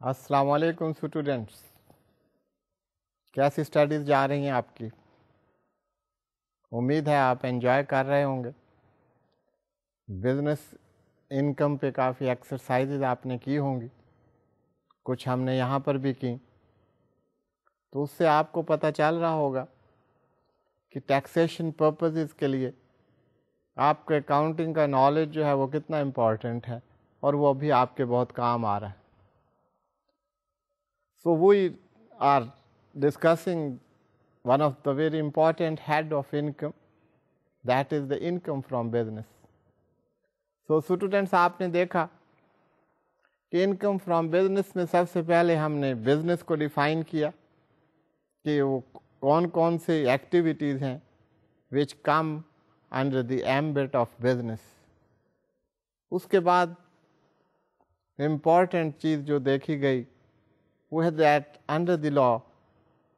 السلام علیکم اسٹوڈینٹس، کیسی اسٹڈیز جا رہی ہیں آپ کی؟ امید ہے آپ انجوائے کر رہے ہوں گے۔ بزنس انکم پہ کافی ایکسرسائزز آپ نے کی ہوں گی، کچھ ہم نے یہاں پر بھی کی، تو اس سے آپ کو پتہ چل رہا ہوگا کہ ٹیکسیشن پرپزز کے لیے آپ کے اکاؤنٹنگ کا نالج جو ہے وہ کتنا امپورٹنٹ ہے، اور وہ بھی آپ کے بہت کام آ رہا ہے۔ So we are discussing one of the very important head of income, that is the income from business. So students، آپ نے دیکھا کہ انکم فرام بزنس میں سب سے پہلے ہم نے بزنس کو ڈیفائن کیا کہ وہ کون کون سے ایکٹیویٹیز ہیں which come under the ambit of business۔ اس کے بعد امپورٹنٹ چیز جو دیکھی گئی وہ ہے that under the law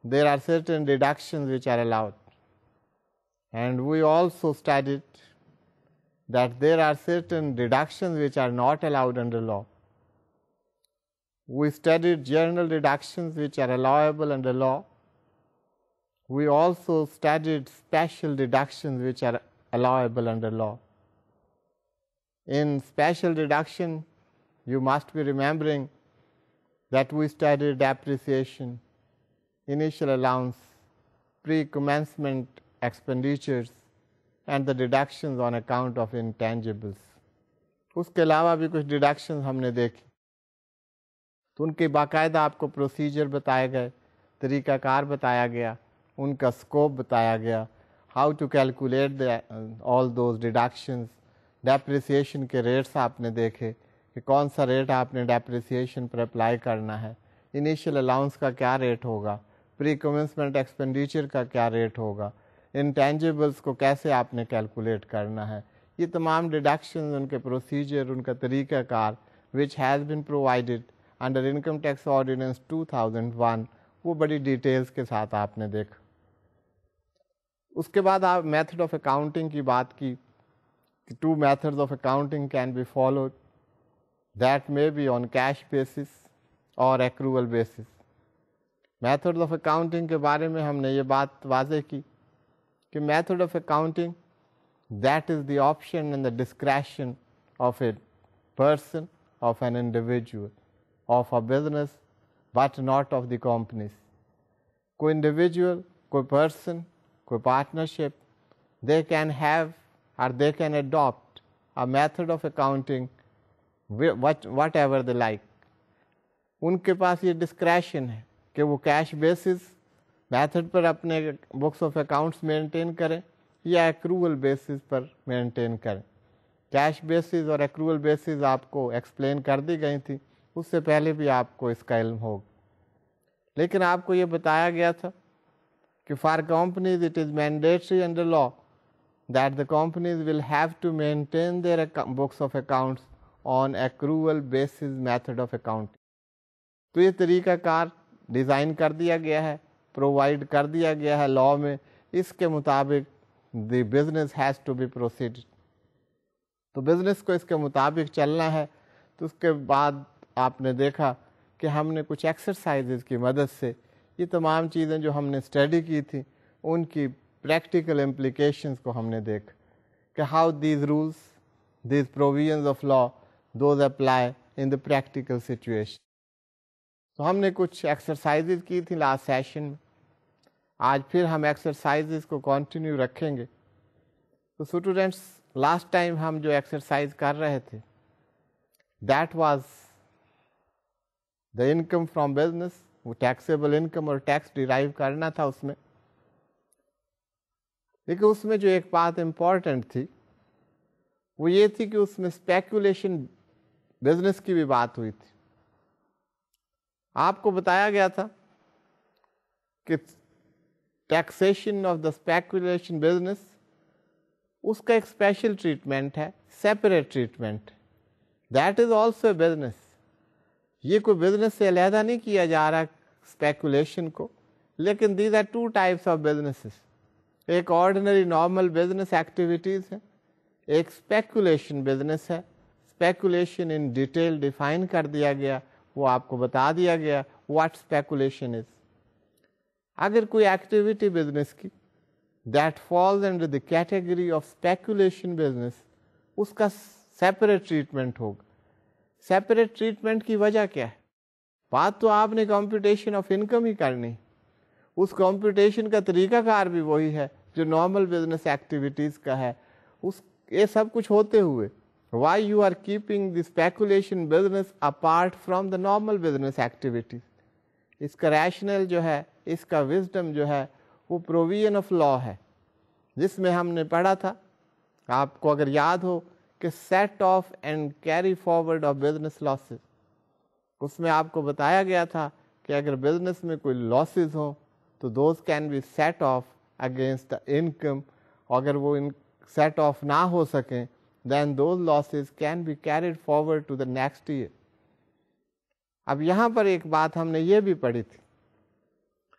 there are certain deductions which are allowed, and we also studied that there are certain deductions which are not allowed under law. We studied general deductions which are allowable under law. We also studied special deductions which are allowable under law. In special deduction, you must be remembering that we studied depreciation, initial allowance, pre-commencement expenditures, and the deductions on account of intangibles. اس کے علاوہ بھی کچھ deductions ہم نے دیکھی، تو ان کے باقاعدہ آپ کو پروسیجر بتائے گئے، طریقہ کار بتایا گیا، ان کا اسکوپ بتایا گیا، how to calculate all those deductions. Depreciation کے ریٹس آپ نے دیکھے کہ کون سا ریٹ آپ نے ڈیپریسیشن پر اپلائی کرنا ہے، انیشیل الاؤنس کا کیا ریٹ ہوگا، پری کمنسمنٹ ایکسپینڈیچر کا کیا ریٹ ہوگا، انٹینجیبلس کو کیسے آپ نے کیلکولیٹ کرنا ہے۔ یہ تمام ڈیڈکشنز، ان کے پروسیجر، ان کا طریقہ کار which has been provided under income tax ordinance 2001، وہ بڑی ڈیٹیلز کے ساتھ آپ نے دیکھا۔ اس کے بعد آپ میتھڈ آف اکاؤنٹنگ کی بات کی کہ 2 methods of accounting can be followed. That may be on cash basis or accrual basis. Methods of accounting کے بارے میں ہم نے یہ بات واضح کی کہ method of accounting, that is the option and the discretion of a person, of an individual, of a business, but not of the companies. کوئی انڈیویجول، کوئی پرسن، کوئی partnership, they can have or they can adopt a method of accounting whatever they like. ان کے پاس یہ discretion ہے کہ وہ cash basis method پر اپنے books of accounts maintain کریں یا ایکروول بیسس پر مینٹین کریں۔ کیش بیسس اور ایکروول بیسس آپ کو ایکسپلین کر دی گئی تھی، اس سے پہلے بھی آپ کو اس کا علم ہوگا، لیکن آپ کو یہ بتایا گیا تھا کہ for companies it is mandatory under law that the companies will have to maintain their books of accounts on accrual basis method of accounting. تو یہ طریقہ کار ڈیزائن کر دیا گیا ہے، پرووائڈ کر دیا گیا ہے لاء میں، اس کے مطابق the business has to be proceeded. تو بزنس کو اس کے مطابق چلنا ہے۔ تو اس کے بعد آپ نے دیکھا کہ ہم نے کچھ ایکسرسائزز کی مدد سے یہ تمام چیزیں جو ہم نے اسٹڈی کی تھی ان کی پریکٹیکل امپلیکیشنز کو ہم نے دیکھا کہ how these rules, these provisions of law, those apply in the practical situation. تو ہم نے کچھ ایکسرسائزز کی تھی لاسٹ سیشن میں، آج پھر ہم ایکسرسائزز کو کنٹینیو رکھیں گے۔ تو اسٹوڈینٹس، لاسٹ ٹائم ہم جو ایکسرسائز کر رہے تھے that was the income from business, وہ ٹیکسیبل انکم اور ٹیکس ڈیرائیو کرنا تھا اس میں، لیکن اس میں جو ایک بات امپورٹنٹ تھی وہ یہ تھی کہ اس میں اسپیکولیشن بزنس کی بھی بات ہوئی تھی۔ آپ کو بتایا گیا تھا کہ taxation of the speculation business, اس کا ایک اسپیشل ٹریٹمنٹ ہے، separate treatment, that is also a business. یہ کوئی بزنس سے علیحدہ نہیں کیا جا رہا اسپیکولیشن کو، لیکن these are 2 types of businesses, ایک آرڈنری نارمل بزنس ایکٹیویٹیز ہے، ایک اسپیکولیشن بزنس ہے۔ اسپیکولیشن ان ڈیٹیل ڈیفائن کر دیا گیا، وہ آپ کو بتا دیا گیا واٹ اسپیکولیشن از. اگر کوئی ایکٹیویٹی بزنس کی that falls under the category of speculation business, اس کا سیپریٹ ٹریٹمنٹ ہوگا. سیپریٹ ٹریٹمنٹ کی وجہ کیا ہے؟ بات تو آپ نے کمپیوٹیشن آف انکم ہی کرنی, اس کمپیوٹیشن کا طریقہ کار بھی وہی ہے جو نارمل بزنس ایکٹیویٹیز کا ہے. یہ سب کچھ ہوتے ہوئے why you are keeping the speculation business apart from the normal business activities. اس کا ریشنل جو ہے, اس کا وزڈم جو ہے, وہ پروویژن آف لا ہے, جس میں ہم نے پڑھا تھا, آپ کو اگر یاد ہو, کہ set off and carry forward of business losses. اس میں آپ کو بتایا گیا تھا کہ اگر بزنس میں کوئی لاسز ہوں تو those can be set off against the income. اگر وہ سیٹ آف نہ ہو سکیں then those losses can be carried forward to the next year. اب یہاں پر ایک بات ہم نے یہ بھی پڑھی تھی,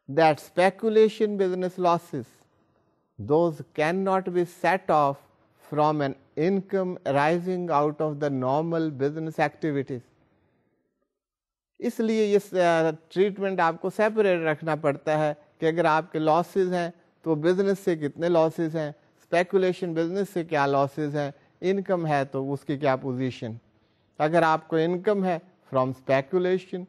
that speculation business losses, those cannot be set off from an income arising out of the normal business activities. اس لیے یہ ٹریٹمنٹ آپ کو سیپریٹ رکھنا پڑتا ہے کہ اگر آپ کے لاسز ہیں تو بزنس سے کتنے لاسز ہیں, اسپیکولیشن بزنس سے کیا لاسز ہیں, انکم ہے تو اس کی کیا پوزیشن. اگر آپ کو انکم ہے from speculation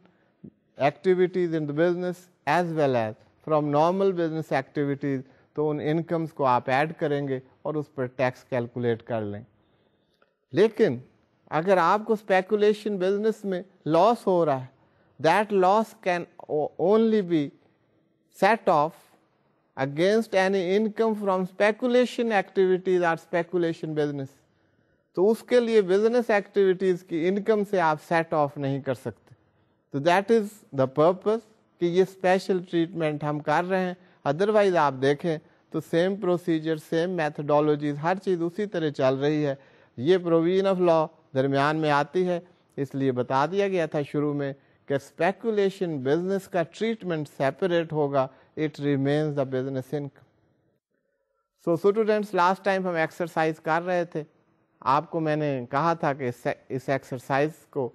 activities in the business as well as from normal business activities, تو ان انکمس کو آپ ایڈ کریں گے اور اس پر ٹیکس کیلکولیٹ کر لیں. لیکن اگر آپ کو اسپیکولیشن بزنس میں لاس ہو رہا ہے, that loss can only be set off against any income from speculation activities or speculation business. تو اس کے لیے بزنس ایکٹیویٹیز کی انکم سے آپ سیٹ آف نہیں کر سکتے. تو دیٹ از دا پرپز کہ یہ اسپیشل ٹریٹمنٹ ہم کر رہے ہیں. ادروائز آپ دیکھیں تو سیم پروسیجر, سیم میتھڈالوجیز, ہر چیز اسی طرح چل رہی ہے. یہ پروویژن آف لا درمیان میں آتی ہے, اس لیے بتا دیا گیا تھا شروع میں کہ اسپیکولیشن بزنس کا ٹریٹمنٹ سیپریٹ ہوگا, it remains the business income. So students, last time ہم ایکسرسائز کر رہے تھے, آپ کو میں نے کہا تھا کہ اس ایکسرسائز کو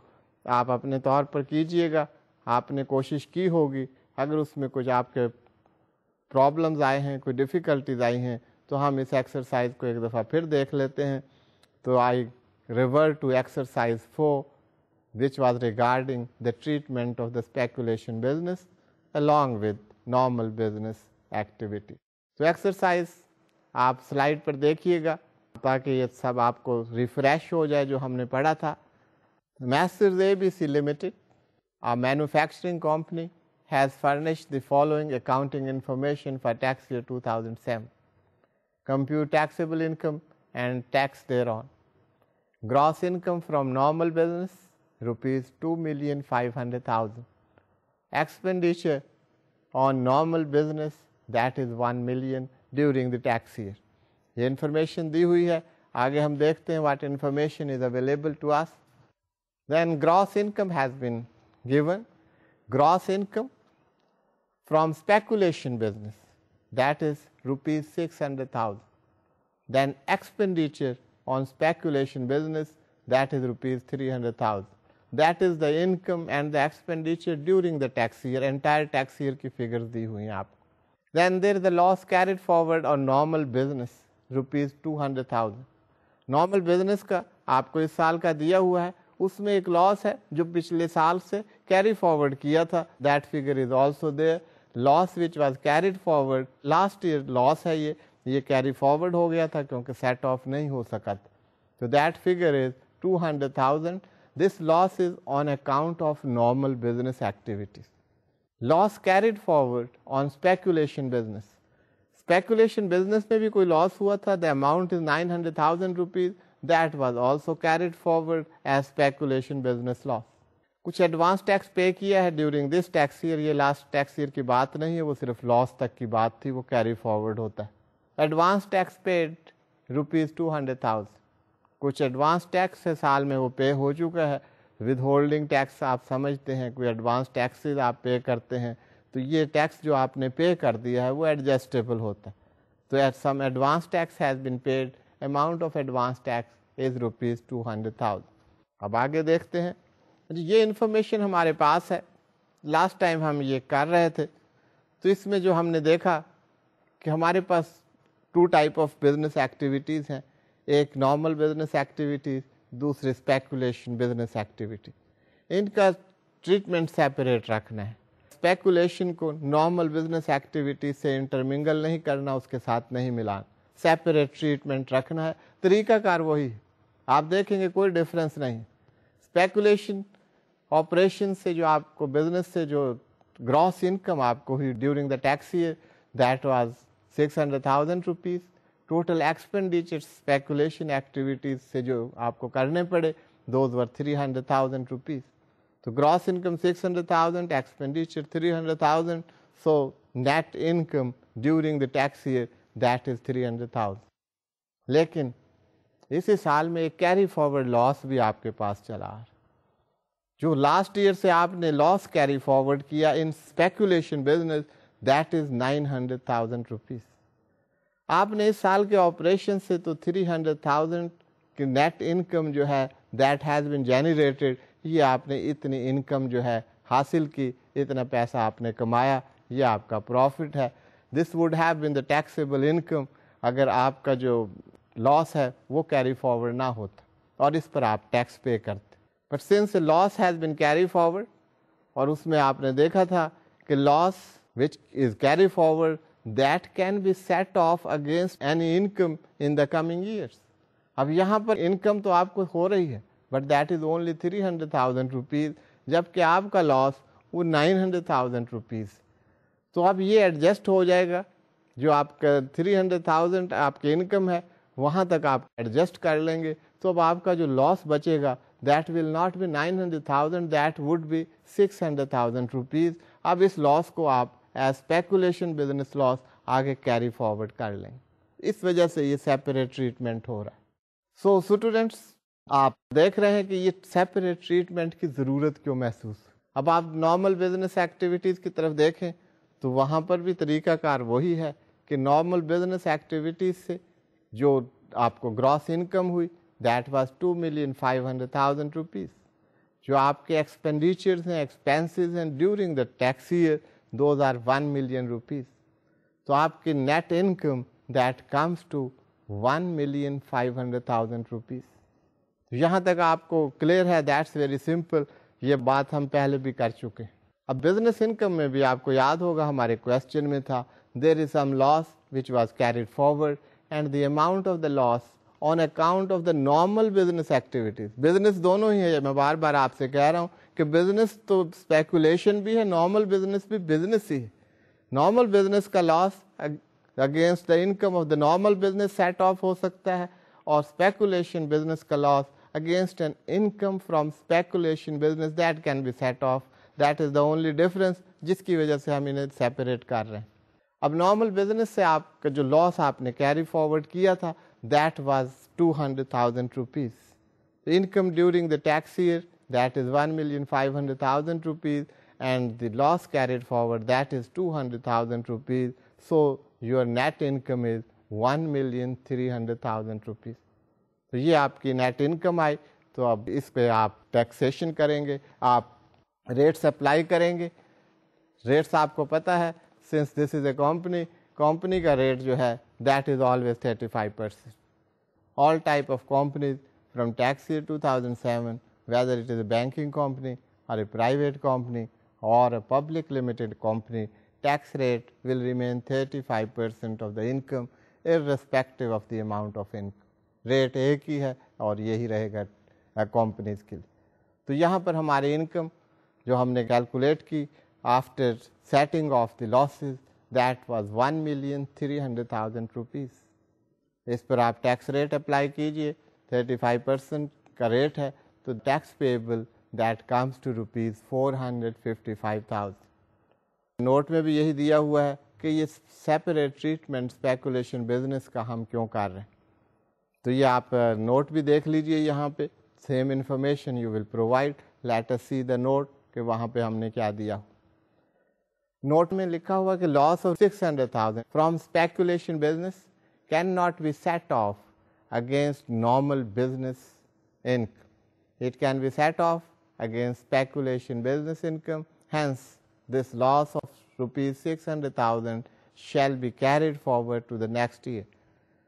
آپ اپنے طور پر کیجئے گا. آپ نے کوشش کی ہوگی, اگر اس میں کچھ آپ کے پرابلمز آئے ہیں, کوئی ڈیفیکلٹیز آئی ہیں, تو ہم اس ایکسرسائز کو ایک دفعہ پھر دیکھ لیتے ہیں. تو I revert to exercise 4 which was regarding the treatment of the speculation business along with normal business activity. تو ایکسرسائز آپ سلائڈ پر دیکھیے گا تاکہ یہ سب آپ کو ریفریش ہو جائے جو ہم نے پڑھا تھا. Masters ABC Limited, a manufacturing company, has furnished the following accounting information for tax year 2007. Compute taxable income and tax thereon. Gross income from normal business rupees 2,500,000. Expenditure on normal business, that is 1 million during the tax year. یہ information دی ہوئی ہے. آگے ہم دیکھتے ہیں what information is available to us. Then gross income has been given. Gross income from speculation business, that is rupees 600,000. Then expenditure on speculation business, that is rupees 300,000. That is the income and the expenditure during the tax year. Entire tax year کی figures دی ہوئی ہیں آپ کو. Then there is the loss carried forward on normal business, rupees 200,000. Normal business کا آپ کو اس سال کا دیا ہوا ہے, اس میں ایک لاس ہے جو پچھلے سال سے کیری فارورڈ کیا تھا. That figure is also there. Loss which was carried forward last year loss ہے, یہ کیری فارورڈ ہو گیا تھا کیونکہ سیٹ آف نہیں ہو سکا تھا. تو that figure is 200,000. This loss is on account of normal business activities. Loss carried forward on speculation business. Speculation business میں بھی کوئی لاس ہوا تھا. The amount is 900,000 rupees. That was also carried forward as speculation business loss. کچھ advance tax pay کیا ہے during this tax year. یہ last tax year کی بات نہیں ہے, وہ صرف لاس تک کی بات تھی, وہ کیری فارورڈ ہوتا ہے. Advance tax paid rupees 200,000. کچھ ایڈوانس ٹیکس ہے سال میں وہ پے ہو چکا ہے. ود ہولڈنگ ٹیکس آپ سمجھتے ہیں, کوئی ایڈوانس ٹیکسز آپ پے کرتے ہیں تو یہ ٹیکس جو آپ نے پے کر دیا ہے وہ ایڈجسٹیبل ہوتا ہے. تو at some advance tax has been paid, amount of advance tax is rupees 200,000. اب آگے دیکھتے ہیں یہ انفارمیشن ہمارے پاس ہے. لاسٹ ٹائم ہم یہ کر رہے تھے تو اس میں جو ہم نے دیکھا کہ ہمارے پاس 2 ٹائپ آف بزنس ایکٹیویٹیز ہیں. ایک نارمل بزنس ایکٹیویٹیز, دوسرے اسپیکولیشن بزنس ایکٹیویٹی. ان کا ٹریٹمنٹ سیپریٹ رکھنا ہے. اسپیکولیشن کو نارمل بزنس ایکٹیویٹی سے انٹرمنگل نہیں کرنا, اس کے ساتھ نہیں ملانا, سیپریٹ ٹریٹمنٹ رکھنا ہے. طریقہ کار وہی ہے, آپ دیکھیں گے کوئی ڈفرینس نہیں. اسپیکولیشن آپریشن سے جو آپ کو بزنس سے جو گراس انکم آپ کو ہوئی during the tax year, that was 600,000 rupees. Total expenditure speculation activities سے جو آپ کو کرنے پڑے, دوز ور 300,000 روپیز. تو gross income 600,000, expenditure 300,000, so net income during the tax year that is 300,000. لیکن اسی سال میں ایک کیری فارورڈ لاس بھی آپ کے پاس چلا آ رہا, جو لاسٹ ایئر سے آپ نے لاس کیری فارورڈ کیا in speculation business, that is 900,000 rupees. آپ نے اس سال کے آپریشن سے تو 300,000 کی نیٹ انکم جو ہے دیٹ ہیز بین جنریٹڈ, یہ آپ نے اتنی انکم جو ہے حاصل کی, اتنا پیسہ آپ نے کمایا, یہ آپ کا پروفٹ ہے. This would have been the taxable income اگر آپ کا جو لاس ہے وہ کیری فارورڈ نہ ہوتا اور اس پر آپ ٹیکس پے کرتے. But since loss has been carry forward, اور اس میں آپ نے دیکھا تھا کہ loss which is carry forward that can be set off against any income in the coming years. اب یہاں پر انکم تو آپ کو ہو رہی ہے but that is only 300,000 rupees, جبکہ آپ کا لاس وہ 900,000 روپیز. تو اب یہ ایڈجسٹ ہو جائے گا, جو آپ کا 300,000 آپ کی انکم ہے وہاں تک آپ ایڈجسٹ کر لیں گے, تو اب آپ کا جو لاس بچے گا that will not be 900,000, that would be 600,000 rupees. اب اس لاس کو آپ ایز اسپیکولیشن بزنس لاس آگے کیری فارورڈ کر لیں. اس وجہ سے یہ سیپریٹ ٹریٹمنٹ ہو رہا ہے. سو اسٹوڈینٹس, آپ دیکھ رہے ہیں کہ یہ سیپریٹ ٹریٹمنٹ کی ضرورت کیوں محسوس. اب آپ نارمل بزنس ایکٹیویٹیز کی طرف دیکھیں تو وہاں پر بھی طریقہ کار وہی ہے کہ نارمل بزنس ایکٹیویٹیز سے جو آپ کو گراس انکم ہوئی دیٹ واز 2,500,000 روپیز. جو آپ کے ایکسپینڈیچرز ہیں, ایکسپینسز ہیں during the tax year, those are 1 million rupees. تو آپ کی net income that comes to 1,500,000 rupees. یہاں تک آپ کو کلیئر ہے, دیٹس ویری سمپل. یہ بات ہم پہلے بھی کر چکے. اب بزنس انکم میں بھی آپ کو یاد ہوگا ہمارے کویسچن میں تھا there is some loss which was carried forward and the amount of the loss on account of the normal business activities. Business دونوں ہی ہے, میں بار بار آپ سے کہہ رہا ہوں کہ بزنس تو اسپیکولیشن بھی ہے, نارمل بزنس بھی بزنس ہی ہے. نارمل بزنس کا loss against the income of the normal business set off ہو سکتا ہے, اور اسپیکولیشن بزنس کا loss against an income from speculation business that can be set off. That is the only difference جس کی وجہ سے ہم انہیں سیپریٹ کر رہے ہیں. اب نارمل بزنس سے آپ کا جو لاس آپ نے کیری فارورڈ کیا تھا that was 200,000 rupees. Income during the tax year that is 1,500,000 rupees, and the loss carried forward that is 200,000 rupees. So your net income is 1,300,000 rupees. تو یہ آپ کی نیٹ انکم آئی. تو اب اس پہ آپ ٹیکسیشن کریں گے, آپ ریٹس اپلائی کریں گے. ریٹس آپ کو پتہ ہے, since this is a company کا ریٹ جو ہے that is always 35%. All type of companies from tax year 2007, whether it is a banking company or a private company or a public limited company, tax rate will remain 35% of the income irrespective of the amount of income. Rate ایک ہی ہے اور یہی رہے گا companies کے لیے. تو یہاں پر ہماری انکم جو ہم نے کیلکولیٹ کی after setting off the losses that was 1,300,000 rupees. اس پر آپ ٹیکس ریٹ اپلائی کیجئے, 35% کا ریٹ ہے, تو tax payable that comes to rupees 455,000. Note میں بھی یہی دیا ہوا ہے کہ یہ سیپریٹ ٹریٹمنٹ اسپیکولیشن بزنس کا ہم کیوں کر رہے ہیں. تو یہ آپ نوٹ بھی دیکھ لیجئے, یہاں پہ same information you will provide. Let us see the note کہ وہاں پہ ہم نے کیا دیا. نوٹ میں لکھا ہوا کہ loss of 600,000 from speculation business can not be set off against normal business income. It can be set off against speculation business income. Hence, this loss of rupees 600,000 shall be carried forward to the next year.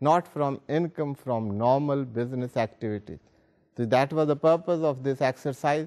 not from income from normal business activities. So that was the purpose of this exercise.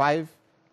5.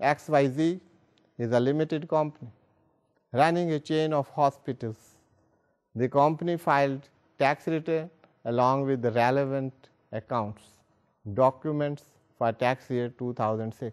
XYZ is a limited company running a chain of hospitals. The company filed tax return along with the relevant accounts, documents for tax year 2006.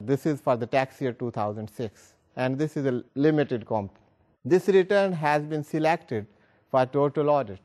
This is for the tax year 2006 and this is a limited company. This return has been selected for total audit.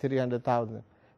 ₹300,000.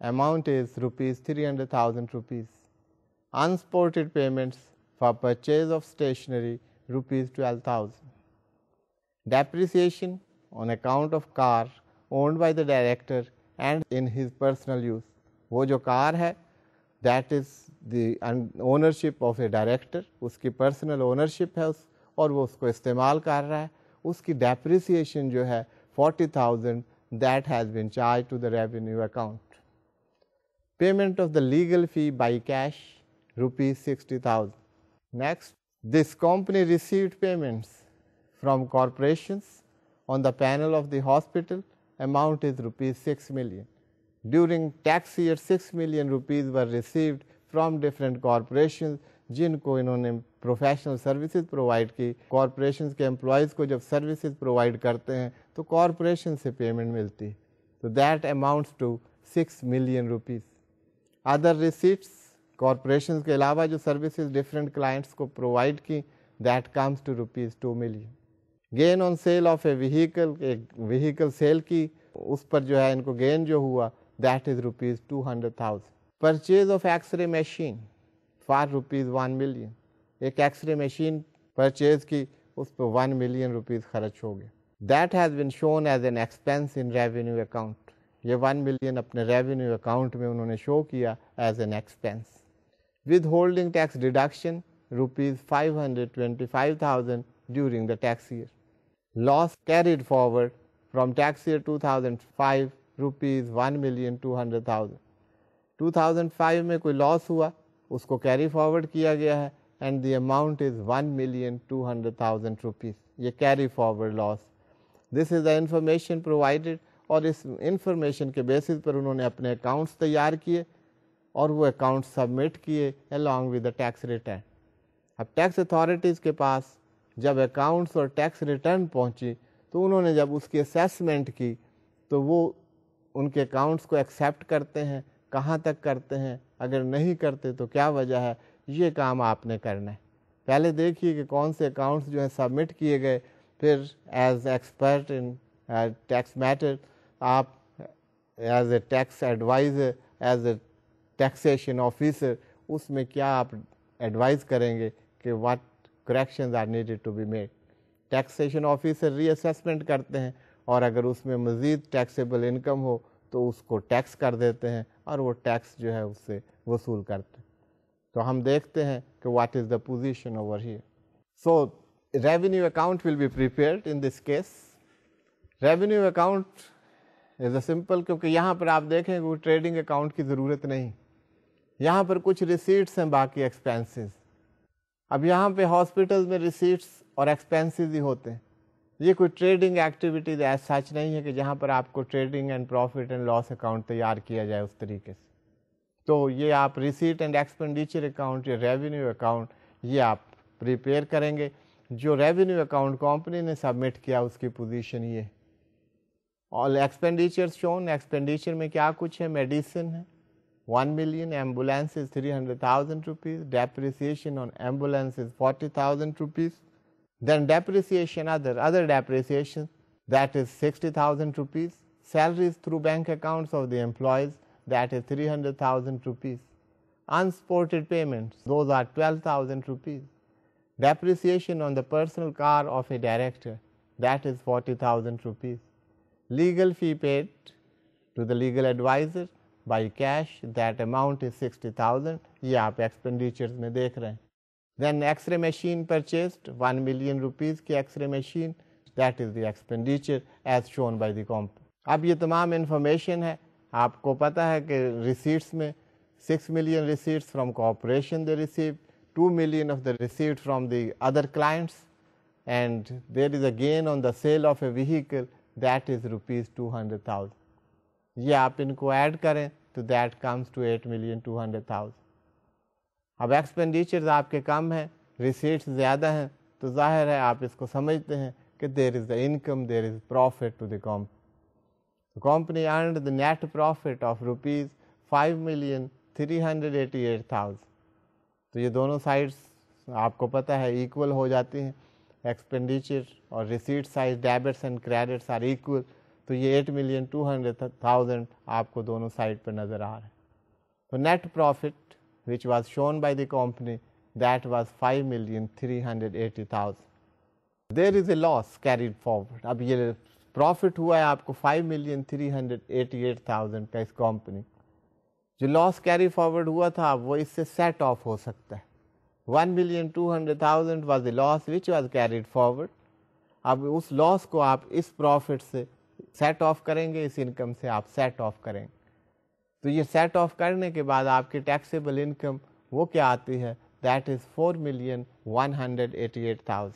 amount is ₹300,000. Unsported payments for purchase of stationery ₹12,000. Depreciation on account of car owned by the director and in his personal use وہ جو car ہے that is the ownership of a director, اس کی personal ownership ہے اور وہ اس کو استعمال کر رہا ہے, اس کی ڈیپریسیشن جو ہے 40,000 that has been charged to the revenue account. Payment of the legal fee by cash ₹60,000. Next, this company received payments from corporations on the panel of the hospital. Amount is ₹6 million. During tax year 6 million rupees were received from different corporations جن کو انہوں نے professional services provide کی. Corporations کے employees کو جب services provide کرتے ہیں تو کارپوریشن سے پیمنٹ ملتی, تو that amounts to 6 million rupees. Other receipts, corporations کے علاوہ جو سروسز ڈفرینٹ کلائنٹس کو پرووائڈ کی, that comes to ₹2 million. Gain on sale of a vehicle, ایک وہیکل سیل کی, اس پر جو ہے ان کو گین جو ہوا that is ₹200,000. Purchase of X ray machine for ₹1 million. ایک ایکس رے مشین پرچیز کی, اس پہ ₹1 million خرچ ہو گیا. That has been shown as an expense in revenue account. یہ 1 million اپنے ریونیو اکاؤنٹ میں انہوں نے شو کیا as an expense. Withholding tax deduction ₹525,000 during the tax year. Loss carried forward from tax year 2005 ₹1,200,000. 2005 میں کوئی لاس ہوا, اس کو کیری فارورڈ کیا گیا ہے اینڈ دی اماؤنٹ از ₹1,200,000. یہ carry forward loss. This is the information provided, اور اس انفارمیشن کے بیسس پر انہوں نے اپنے اکاؤنٹس تیار کیے اور وہ اکاؤنٹ سبمٹ کیے along with the tax return. اب ٹیکس اتھارٹیز کے پاس جب اکاؤنٹس اور ٹیکس ریٹرن پہنچی تو انہوں نے جب اس کی اسیسمنٹ کی تو وہ ان کے اکاؤنٹس کو ایکسیپٹ کرتے ہیں, کہاں تک کرتے ہیں, اگر نہیں کرتے تو کیا وجہ ہے, یہ کام آپ نے کرنا ہے. پہلے دیکھیے کہ کون سے اکاؤنٹس جو ہیں سبمٹ کیے گئے, پھر as expert in tax matter آپ as a tax adviser, as a taxation officer, اس میں کیا آپ ایڈوائز کریں گے کہ what corrections are needed to be made. Taxation officer reassessment کرتے ہیں اور اگر اس میں مزید ٹیکسیبل انکم ہو تو اس کو ٹیکس کر دیتے ہیں اور وہ ٹیکس جو ہے اس سے وصول کرتے ہیں. تو ہم دیکھتے ہیں کہ what is the position over here. So revenue account will be prepared in this case. Revenue account is a simple, کیونکہ یہاں پر آپ دیکھیں کہ ٹریڈنگ اکاؤنٹ کی ضرورت نہیں, یہاں پر کچھ ریسیٹس ہیں, باقی ایکسپینسز. اب یہاں پہ ہاسپٹل میں ریسیٹس اور ایکسپینسز ہی ہوتے ہیں, یہ کوئی ٹریڈنگ ایکٹیویٹیز ایز سچ نہیں ہے کہ جہاں پر آپ کو trading and profit and loss account تیار کیا جائے اس طریقے سے. تو یہ آپ ریسیٹ اینڈ ایکسپینڈیچر اکاؤنٹ یا ریونیو اکاؤنٹ یہ آپ پریپیئر کریں گے. جو ریونیو اکاؤنٹ کمپنی نے سبمٹ کیا اس کی پوزیشن یہ. آل ایکسپینڈیچر شون, ایکسپینڈیچر میں کیا کچھ ہے, میڈیسن ہے 1 million, ambulance is ₹300,000, depreciation on ambulance is ₹40,000. Then depreciation, other depreciation, that is ₹60,000. Salaries through bank accounts of the employees, that is ₹300,000. Unsported payments, those are ₹12,000. Depreciation on the personal car of a director, that is ₹40,000. Legal fee paid to the legal advisor by cash, that amount is ₹60,000. یہ آپ expenditures میں دیکھ رہے ہیں. Then X-ray machine purchased, ₹1 million کی X-ray machine, that is the expenditure as shown by the company. اب یہ تمام انفارمیشن ہے, آپ کو پتا ہے کہ ریسیٹس میں 6 million receipts from corporation they received, 2 million of the receipt from the other clients, and there is a gain on the sale of a vehicle, that is ₹200,000. یہ آپ ان کو ایڈ کریں تو that comes to 8,200,000. اب expenditures آپ کے کم ہیں, receipts زیادہ ہیں, تو ظاہر ہے آپ اس کو سمجھتے ہیں کہ there is the income, there is profit to the company. Company earned the net profit of ₹5,388,000. تو یہ دونوں سائڈس آپ کو پتہ ہے ایکول ہو جاتی ہیں, ایکسپینڈیچر اور receipt side debits and credits are equal, تو یہ 8,200,000 آپ کو دونوں سائڈ پر نظر آ رہا ہے. تو net profit which was shown by the company, that was 5,380,000. There is a loss carried forward. اب یہ پروفٹ ہوا ہے آپ کو 5,388,000 کا اس کمپنی. جو لاس کیری فارورڈ ہوا تھا وہ اس سے سیٹ آف ہو سکتا ہے. 1,200,000 was the loss which was carried forward. اب اس لاس کو آپ اس پروفٹ سے سیٹ آف کریں گے, اس انکم سے آپ سیٹ آف کریں گے. تو یہ سیٹ آف کرنے کے بعد آپ کی ٹیکسیبل انکم وہ کیا آتی ہے, دیٹ از 4,188,000.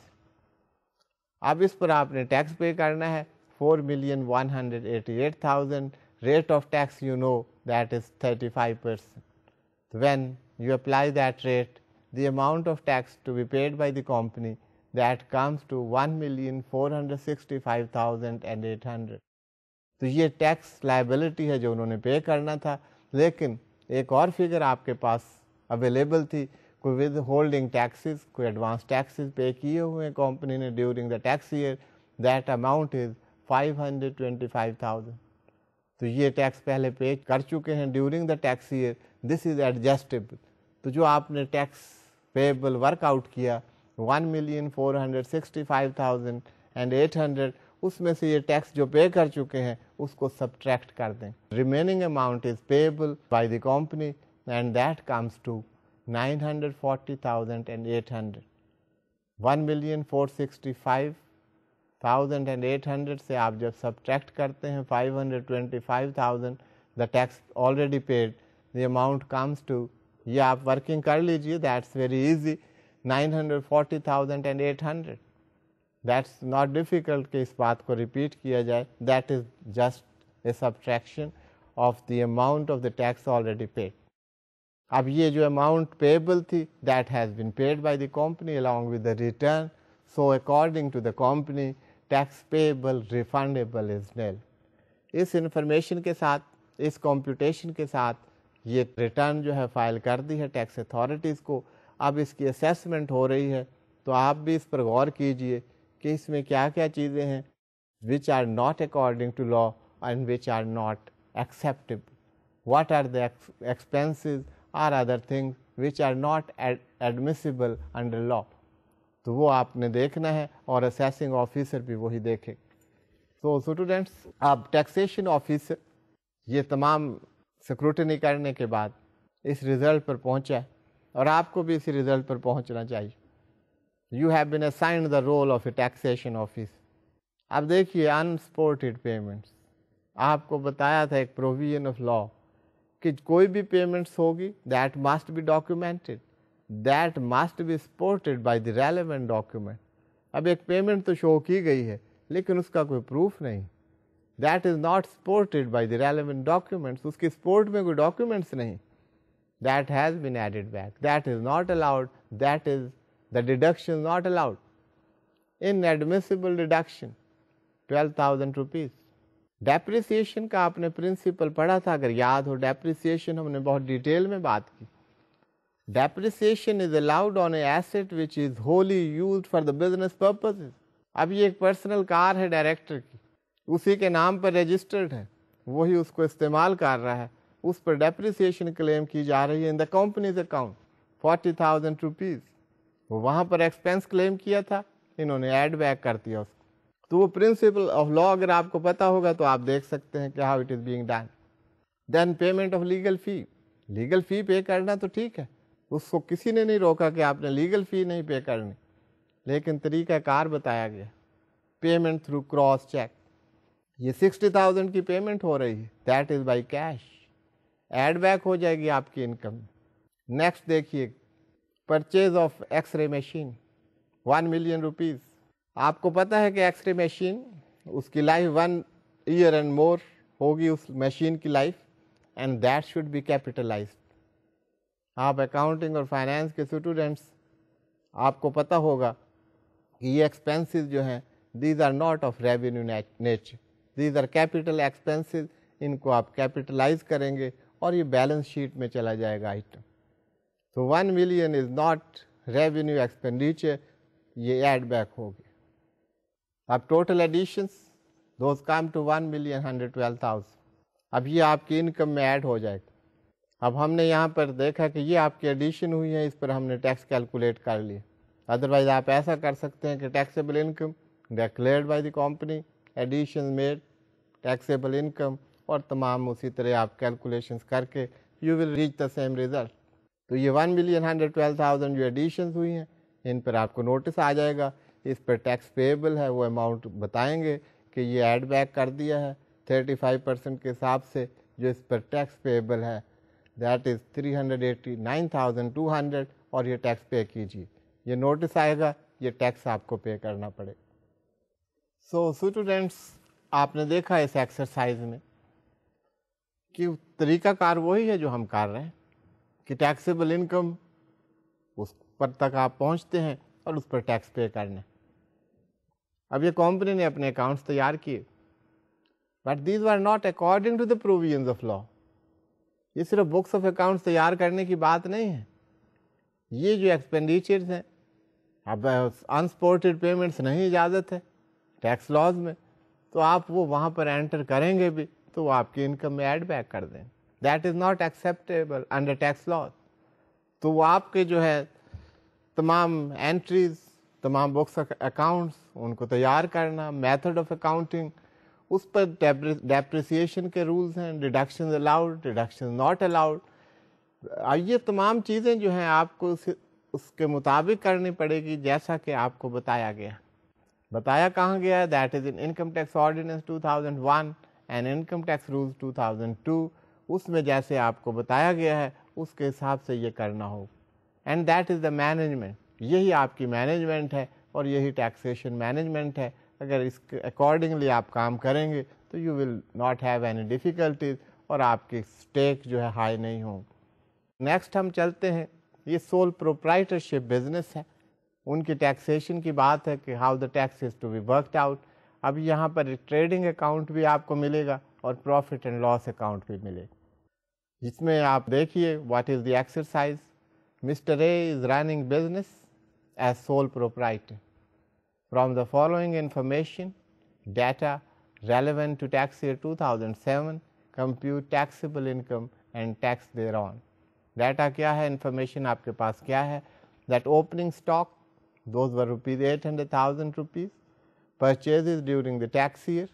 اب اس پر آپ نے ٹیکس پے کرنا ہے 4,188,000. Rate of tax you know that is 35%. When you apply that rate, the amount of tax to be paid by the company that comes to 1,465,800. تو یہ ٹیکس لائبلٹی ہے جو انہوں نے پے کرنا تھا, لیکن ایک اور فگر آپ کے پاس اویلیبل تھی, کوئی ود ہولڈنگ ٹیکسز, کوئی ایڈوانس ٹیکسز پے کیے ہوئے ہیں کمپنی نے during the tax year, that amount is 525,000. تو یہ ٹیکس پہلے پے کر چکے ہیں during the tax year, this is adjustable. تو جو آپ نے ٹیکس پیبل ورک آؤٹ کیا 1,465,800, اس میں سے یہ ٹیکس جو پے کر چکے ہیں اس کو سبٹریکٹ کر دیں. Remaining amount is payable by the company and that comes to 940,800. 1,465,800 سے آپ جب سبٹریکٹ کرتے ہیں 525,000 the tax already paid, the amount comes to, یہ آپ ورکنگ کر لیجیے, that's very easy, 940,800. That's not difficult کہ اس بات کو ریپیٹ کیا جائے, that is just a subtraction of the amount of the tax already paid. اب یہ جو اماؤنٹ پیبل تھی that has been paid by the company along with the return, so according to the company tax payable refundable is nil. اس information کے ساتھ, اس computation کے ساتھ یہ ریٹرن جو ہے فائل کر دی ہے ٹیکس اتھارٹیز کو. اب اس کی اسیسمنٹ ہو رہی ہے, تو آپ بھی اس پر غور کیجئے کہ اس میں کیا کیا چیزیں ہیں which are not according to law and which are not acceptable. What are the expenses or other things which are not admissible under law. تو وہ آپ نے دیکھنا ہے اور اسیسنگ آفیسر بھی وہی دیکھے. تو اسٹوڈینٹس, اب ٹیکسیشن آفیسر یہ تمام سکروٹنی کرنے کے بعد اس رزلٹ پر پہنچا, اور آپ کو بھی اسی رزلٹ پر پہنچنا چاہیے. You have been assigned the role of a taxation officer. اب دیکھیے انسپورٹڈ پیمنٹس, آپ کو بتایا تھا ایک پروویژن آف لا کہ کوئی بھی پیمنٹس ہوگی that must be documented, that must be supported by the relevant document. اب ایک پیمنٹ تو شو کی گئی ہے لیکن اس کا کوئی پروف نہیں, that is not supported by the relevant documents, اس کی سپورٹ میں کوئی ڈاکیومنٹس نہیں, that has been added back, that is not allowed, that is the deduction not allowed. Inadmissible deduction 12,000 rupees. Depreciation کا آپ نے پرنسپل پڑھا تھا اگر یاد ہو, ڈیپریسیشن ہم نے بہت ڈیٹیل میں بات کی. Depreciation is allowed on a asset which is wholly used for the business purposes. اب یہ ایک پرسنل کار ہے ڈائریکٹر کی, اسی کے نام پر رجسٹرڈ ہے, وہی اس کو استعمال کر رہا ہے, اس پر ڈیپریسیشن کلیم کی جا رہی ہے ان دا کمپنیز اکاؤنٹ 40,000 روپیز. وہاں پر ایکسپینس کلیم کیا تھا, انہوں نے ایڈ بیک کر دیا اس کو. تو وہ پرنسپل آف لا اگر آپ کو پتا ہوگا تو آپ دیکھ سکتے ہیں کہ how it is being done. Then payment of legal fee. Legal fee pay کرنا تو ٹھیک ہے, اس کو کسی نے نہیں روکا کہ آپ نے لیگل فی نہیں پے کرنی, لیکن طریقہ کار بتایا گیا. پیمنٹ تھرو کراس چیک, یہ 60,000 کی پیمنٹ ہو رہی ہے, that is by cash, add back ہو جائے گی آپ کی انکم. نیکسٹ دیکھیے, purchase of X ray machine 1 million rupees. آپ کو پتا ہے کہ ایکس رے مشین اس کی لائف 1 ایئر اینڈ مور ہوگی, اس مشین کی life, and that should be capitalised. آپ اکاؤنٹنگ اور فائنینس کے اسٹوڈنٹس, آپ کو پتا ہوگا کہ یہ ایکسپینسز جو ہیں these are not of revenue nature, these are capital expenses. ان کو آپ کیپیٹلائز کریں گے اور یہ بیلنس شیٹ میں چلا جائے گا آئٹم. تو 1 million is not revenue expenditure, یہ ایڈ بیک ہوگی. اب total additions those come to 1,112,000. اب یہ آپ کی انکم میں ایڈ ہو جائے گا. اب ہم نے یہاں پر دیکھا کہ یہ آپ کی ایڈیشن ہوئی ہے, اس پر ہم نے ٹیکس کیلکولیٹ کر لیا. ادروائز آپ ایسا کر سکتے ہیں کہ taxable income declared by the company, addition made, taxable income, اور تمام اسی طرح آپ کیلکولیشنز کر کے you will reach the same result. تو یہ 1,112,000 جو ایڈیشنز ہوئی ہیں ان پر آپ کو نوٹس آ جائے گا. اس پر ٹیکس پیبل ہے وہ اماؤنٹ بتائیں گے کہ یہ ایڈ بیک کر دیا ہے 35% کے حساب سے جو اس پر ٹیکس پیبل ہے دیٹ از 389,200 اور یہ ٹیکس پے کیجیے. یہ نوٹس آئے گا, یہ ٹیکس آپ کو پے کرنا پڑے. سو اسٹوڈینٹس آپ نے دیکھا اس ایکسرسائز میں کہ طریقہ کار وہی ہے جو ہم کر رہے ہیں کہ ٹیکسیبل انکم اس پر تک آپ پہنچتے ہیں اور اس پر ٹیکس پے کرنا. اب یہ کمپنی نے اپنے اکاؤنٹس تیار کیے but these are not according to the provisions of law. یہ صرف بکس آف اکاؤنٹس تیار کرنے کی بات نہیں ہے. یہ جو ایکسپینڈیچرز ہیں اب انسپورٹڈ پیمنٹس نہیں اجازت ہے ٹیکس لاز میں, تو آپ وہ وہاں پر انٹر کریں گے بھی تو وہ آپ کی انکم میں ایڈ بیک کر دیں. That is not acceptable under tax laws. تو وہ آپ کے جو ہے تمام انٹریز, تمام بکس اکاؤنٹس ان کو تیار کرنا, میتھڈ آف اکاؤنٹنگ, اس پر ڈیپریسیشن کے رولز ہیں, deductions allowed, deductions not allowed. یہ تمام چیزیں جو ہیں آپ کو اس کے مطابق کرنی پڑے گی جیسا کہ آپ کو بتایا گیا. بتایا کہاں گیا ہے؟ That is in income tax ordinance 2001 and income tax rules 2002. اس میں جیسے آپ کو بتایا گیا ہے اس کے حساب سے یہ کرنا ہو. And that is the management. یہی آپ کی مینجمنٹ ہے اور یہی ٹیکسیشن مینجمنٹ ہے. اگر اس کے اکارڈنگلی آپ کام کریں گے تو you will not have any difficulties اور آپ کی اسٹیک جو ہے ہائی نہیں ہوں. نیکسٹ ہم چلتے ہیں, یہ سول پروپرائٹرشپ بزنس ہے, ان کی ٹیکسیشن کی بات ہے کہ how the tax is to be worked out. اب یہاں پر ٹریڈنگ اکاؤنٹ بھی آپ کو ملے گا اور پروفٹ اینڈ لاس اکاؤنٹ بھی ملے گا, جس میں آپ دیکھیے what is the exercise. Mister A is running business as sole proprietor. From the following information data relevant to tax year 2007 compute taxable income and tax thereon. Data کیا ہے, information آپ کے پاس کیا ہے؟ That opening stock those were rupees 800,000 rupees. Purchases during the tax year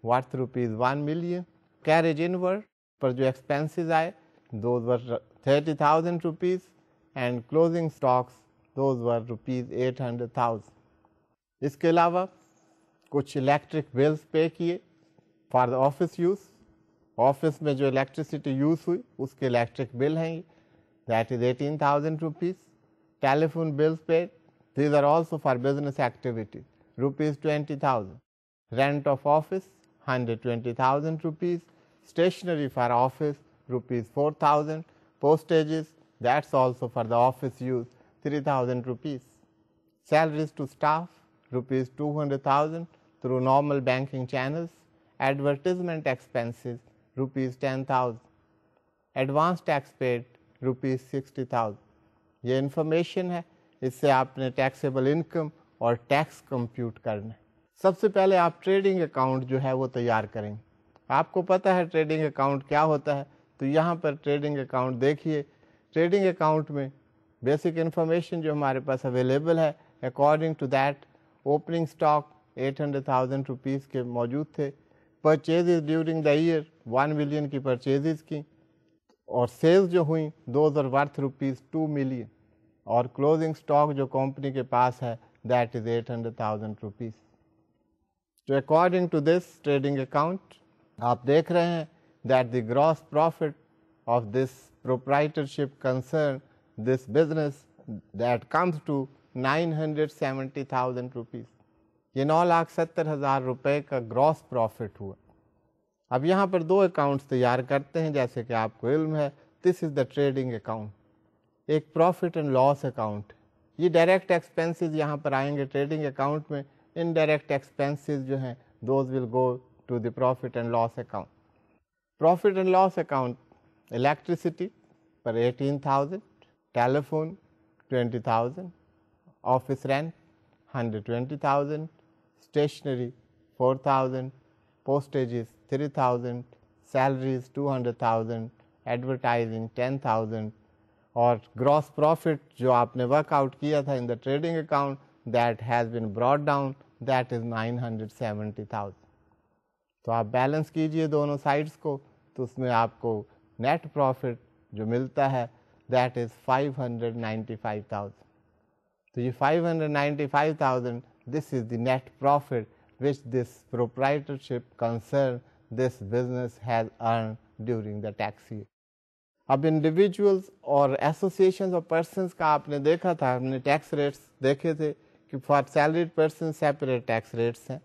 worth rupees 1 million. Carriage inward پر جو expenses آئے those were 30,000 rupees and closing stocks those were rupees 800,000. اس کے علاوہ کچھ electric bills pay کیے for the office use. Office میں جو electricity use ہوئی اس کے electric bill ہیں that is 18,000 rupees. Telephone bills paid, these are also for business activity, rupees 20,000. Rent of office 120,000 rupees. Stationery for office rupees 4,000. Postages, that's also for the office use, 3,000 rupees. Salaries to staff rupees 200,000 through normal banking channels. Advertisement expenses rupees 10,000. Advance tax paid rupees 60,000. یہ information ہے, اس سے آپ نے taxable income اور tax compute کرنا ہے. سب سے پہلے آپ ٹریڈنگ اکاؤنٹ جو ہے وہ تیار کریں گے. آپ کو پتہ ہے ٹریڈنگ اکاؤنٹ کیا ہوتا ہے, تو یہاں پر ٹریڈنگ اکاؤنٹ دیکھیے. ٹریڈنگ اکاؤنٹ میں بیسک انفارمیشن جو ہمارے پاس اویلیبل ہے according to that opening stock 800,000 rupees کے موجود تھے. Purchases during the year 1 million کی پرچیزز کی اور سیلز جو ہوئیں those are worth rupees 2 million اور کلوزنگ اسٹاک جو کمپنی کے پاس ہے دیٹ از 800,000 روپیز. تو according to this trading account آپ دیکھ رہے ہیں that the gross profit of this proprietorship concern this business that comes to 970,000 rupees. یہ 9,70,000 روپے کا گراس پروفٹ ہوا. اب یہاں پر دو اکاؤنٹس تیار کرتے ہیں جیسے کہ آپ کو علم ہے. This is the trading account, ایک پروفٹ اینڈ لاس اکاؤنٹ. یہ ڈائریکٹ ایکسپینسز یہاں پر آئیں گے ٹریڈنگ اکاؤنٹ میں. انڈائریکٹ ایکسپینسز جو ہیں those will go to the profit and loss account. Profit and loss account electricity پر 18,000, telephone 20,000, office rent 120,000, stationery 4,000, postages 3,000, salaries 200,000, advertising 10,000 اور گراس پروفٹ جو آپ نے ورک آؤٹ کیا تھا in the trading account that has been brought down that is 970,000. تو آپ balance کیجئے دونوں سائڈس کو تو اس میں آپ کو نیٹ پروفٹ جو ملتا ہے دیٹ از 595,000. تو یہ 595,000 this is the net profit which this proprietorship concern this business has earn during the tax year. اب انڈیویجولس اور ایسوسیشنز آف پرسنس کا آپ نے دیکھا تھا, ہم نے ٹیکس ریٹس دیکھے تھے کہ for salaried person separate tax rates ہیں,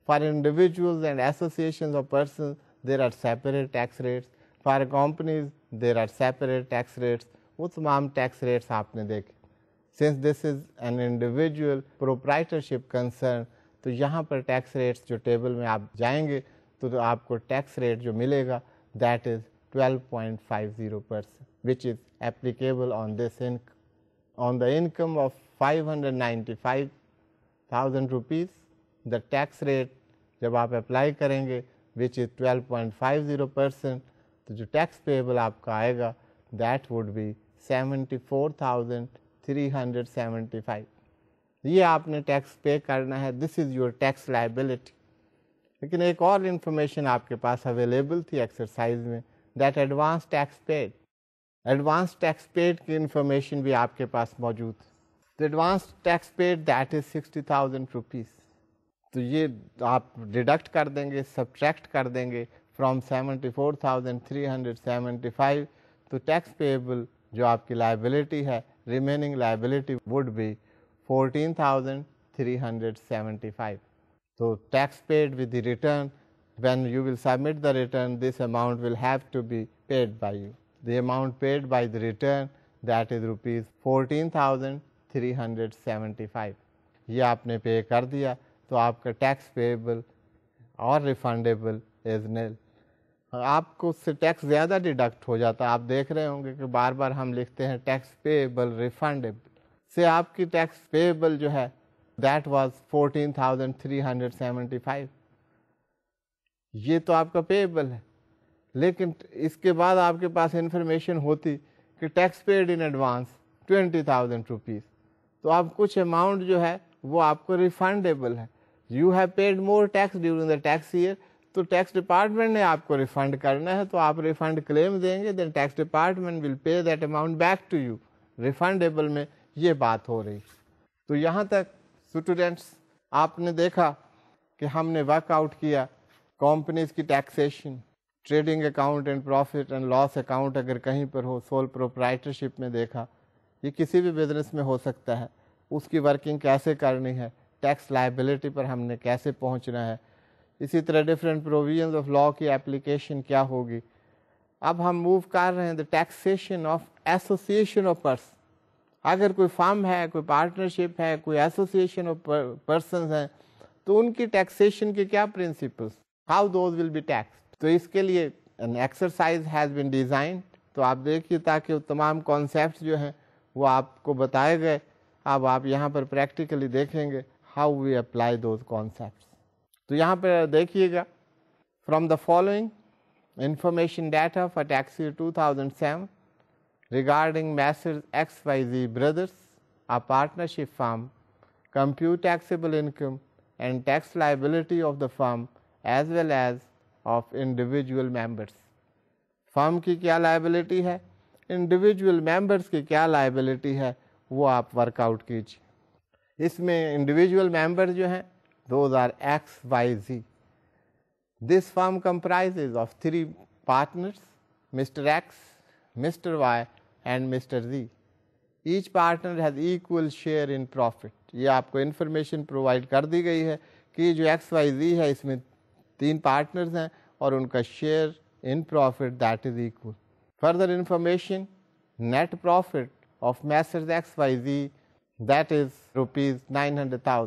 for individuals and associations of persons there are separate tax rates, for companies there are separate tax rates. وہ تمام ٹیکس ریٹس آپ نے دیکھے. Since this is an individual proprietorship concern, تو یہاں پر tax rates جو ٹیبل میں آپ جائیں گے تو آپ کو ٹیکس ریٹ جو ملے گا that is 12.50%, which is applicable on this income. On the income of 595,000 rupees, the tax rate جب آپ اپلائی کریں گے which is 12.50%, تو جو ٹیکس پیبل آپ کا آئے گا that would be 74,375. یہ آپ نے ٹیکس پے کرنا ہے, this is your tax liability. لیکن ایک اور انفارمیشن آپ کے پاس اویلیبل تھی ایکسرسائز میں, that advance tax paid. Advance tax paid کی انفارمیشن بھی آپ کے پاس موجود ہے. The advance tax paid that is 60,000 rupees. تو یہ آپ ڈیڈکٹ کر دیں گے, سبٹریکٹ کر دیں گے فرام 74,375. تو ٹیکس پیبل جو آپ کی لائبلٹی ہے, ریمیننگ لائبلٹی وڈ بی 14,375. تو tax paid with the return, when you will submit the return, this amount will have to be paid by you. The amount paid by the return that is rupees 14,375. یہ آپ نے پے کر دیا تو آپ کا tax payable اور refundable از نیل. آپ کو اس سے ٹیکس زیادہ ڈیڈکٹ ہو جاتا. آپ دیکھ رہے ہوں گے کہ بار بار ہم لکھتے ہیں ٹیکس پیبل ریفنڈیبل, سے آپ کی ٹیکس پیبل جو ہے دیٹ واز 14,375. یہ تو آپ کا پیبل ہے, لیکن اس کے بعد آپ کے پاس انفارمیشن ہوتی کہ tax paid in advance 20,000 rupees, تو آپ کچھ اماؤنٹ جو ہے وہ آپ کو ریفنڈیبل ہے. You have paid more tax during the tax year, تو ٹیکس ڈپارٹمنٹ نے آپ کو ریفنڈ کرنا ہے, تو آپ ریفنڈ کلیم دیں گے, then tax department will pay that amount back to you. Refundable میں یہ بات ہو رہی. تو یہاں تک اسٹوڈینٹس آپ نے دیکھا کہ ہم نے ورک آؤٹ کیا کمپنیز کی taxation, trading account and profit and loss account اگر کہیں پر ہو, سول پروپرائٹرشپ میں دیکھا, یہ کسی بھی بزنس میں ہو سکتا ہے, اس کی ورکنگ کیسے کرنی ہے, ٹیکس لائبلٹی پر ہم نے کیسے پہنچنا ہے, اسی طرح ڈفرینٹ پروویژنز آف لا کی اپلیکیشن کیا ہوگی. اب ہم موو کر رہے ہیں the taxation of association of person. اگر کوئی فرم ہے, کوئی پارٹنرشپ ہے, کوئی ایسوسیشن آف پرسنز ہیں, تو ان کی ٹیکسیشن کے کیا principles, how those will be taxed. تو اس کے لیے an exercise has been designed. تو آپ دیکھیے تاکہ تمام کانسیپٹس جو ہیں وہ آپ کو بتائے گئے. اب آپ یہاں پر پریکٹیکلی دیکھیں گے how we apply those concepts. تو یہاں پہ دیکھیے گا from the following information data for tax year 2007 regarding Messrs XYZ Brothers, a partnership firm, compute taxable income and tax liability of the firm as well as of individual members. فرم کی کیا liability ہے, individual members کی کیا liability ہے, وہ آپ work out کیجیے. اس میں انڈیویجول ممبر جو ہیں those are XYZ. This firm comprises of 3 partners, Mr. X, Mr. Y and Mr. Z. Each partner has equal share in profit. یہ آپ کو انفارمیشن پرووائڈ کر دی گئی ہے کہ جو XYZ ہے اس میں 3 پارٹنرز ہیں اور ان کا share in profit that is equal. Further information, net profit of Messrs XYZ that is rupees 900,000.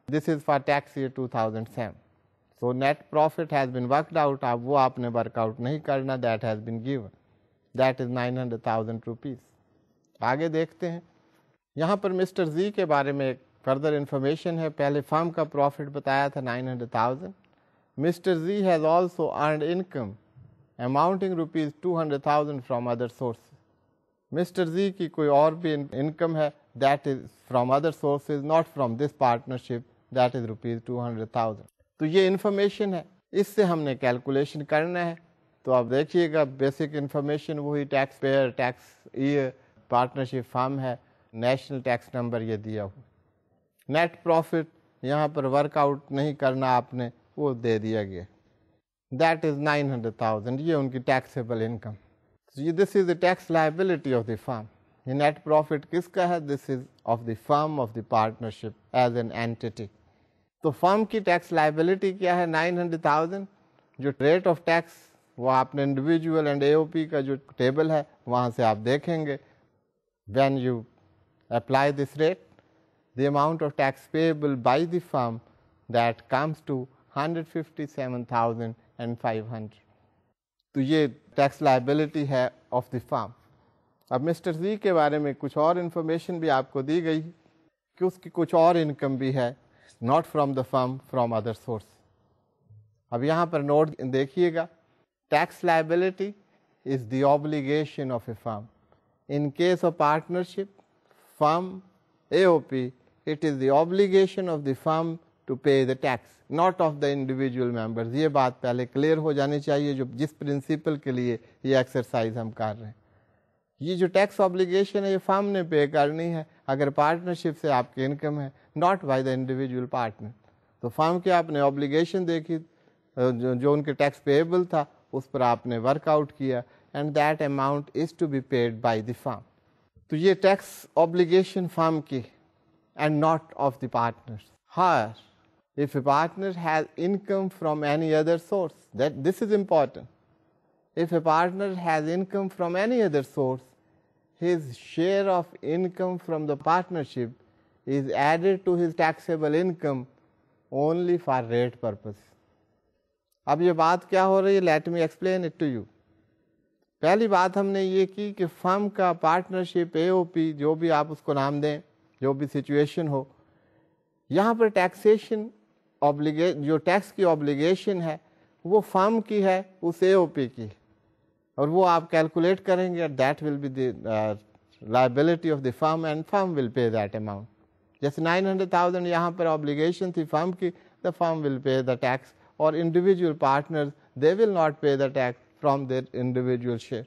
This is for tax year 2007. So net profit has been worked out. اب وہ آپ نے ورک آؤٹ نہیں کرنا, that has been given. That is 900,000 rupees. آگے دیکھتے ہیں. یہاں پر مسٹر زی کے بارے میں ایک فردر انفارمیشن ہے. پہلے فرم کا پروفٹ بتایا تھا 900,000. Mr Z has also earned income amounting rupees 200,000 from other sources. Mr Z کی کوئی اور بھی انکم ہے that is from other sources, not from this partnership, that is rupees 200,000. تو یہ انفارمیشن ہے, اس سے ہم نے کیلکولیشن کرنا ہے. تو تو آپ دیکھیے گا بیسک انفارمیشن وہی ٹیکس پیئر, ٹیکس ایئر, پارٹنرشپ فارم ہے, نیشنل ٹیکس نمبر یہ دیا ہوا. نیٹ پروفٹ یہاں پر ورک آؤٹ نہیں کرنا آپ نے, وہ دے دیا گیا. دیٹ از 900,000, یہ ان کی taxable income. This is the tax liability of the firm. یہ نیٹ پروفٹ کس کا ہے؟ This is of the firm of the partnership as an entity. تو فرم کی ٹیکس لائبلٹی کیا ہے؟ 900,000. جو ریٹ آف ٹیکس وہ آپ نے انڈیویجول اینڈ اے او پی کا جو ٹیبل ہے وہاں سے آپ دیکھیں گے. When you apply this rate, the amount of tax payable by the firm that comes to 157,500. تو یہ ٹیکس لائبلٹی ہے آف دی فارم. اب مسٹر زی کے بارے میں کچھ اور انفارمیشن بھی آپ کو دی گئی کہ اس کی کچھ اور انکم بھی ہے, not from the firm, from other source. اب یہاں پر نوٹ دیکھیے گا, tax liability is the obligation of a firm. In case of partnership firm AOP, it is the obligation of the firm to pay the tax, not of the individual members. یہ بات پہلے clear ہو جانی چاہیے جو جس principal کے لیے یہ ایکسرسائز ہم کر رہے ہیں. یہ جو ٹیکس obligation ہے یہ فرم نے پے کرنی ہے اگر پارٹنرشپ سے آپ کی انکم ہے, not by the individual partner. تو فرم کے آپ نے obligation دیکھی, جو ان کے ٹیکس پیبل تھا اس پر آپ نے ورک آؤٹ کیا, and that amount is to be paid by the firm. تو یہ ٹیکس obligation فرم کی and not of the partners. However, if a partner has income from any other source, that this is important. If a partner has income from any other source, his share of income from the partnership is added to his taxable income only for rate purpose. اب یہ بات کیا ہو رہی ہے؟ Let me explain it to you. پہلی بات ہم نے یہ کی کہ فرم کا پارٹنرشپ AOP جو بھی آپ اس کو نام دیں, جو بھی سچویشن ہو, یہاں پر ٹیکسیشن جو ٹیکس کی obligation ہے وہ فرم کی ہے اس AOP کی, اور وہ آپ کیلکولیٹ کریں گے, that will be the liability of the firm and firm will pay that amount. جیسے 900,000 یہاں پر obligation تھی فرم کی, the firm will pay the tax, اور individual partners they will not pay the tax from their individual share.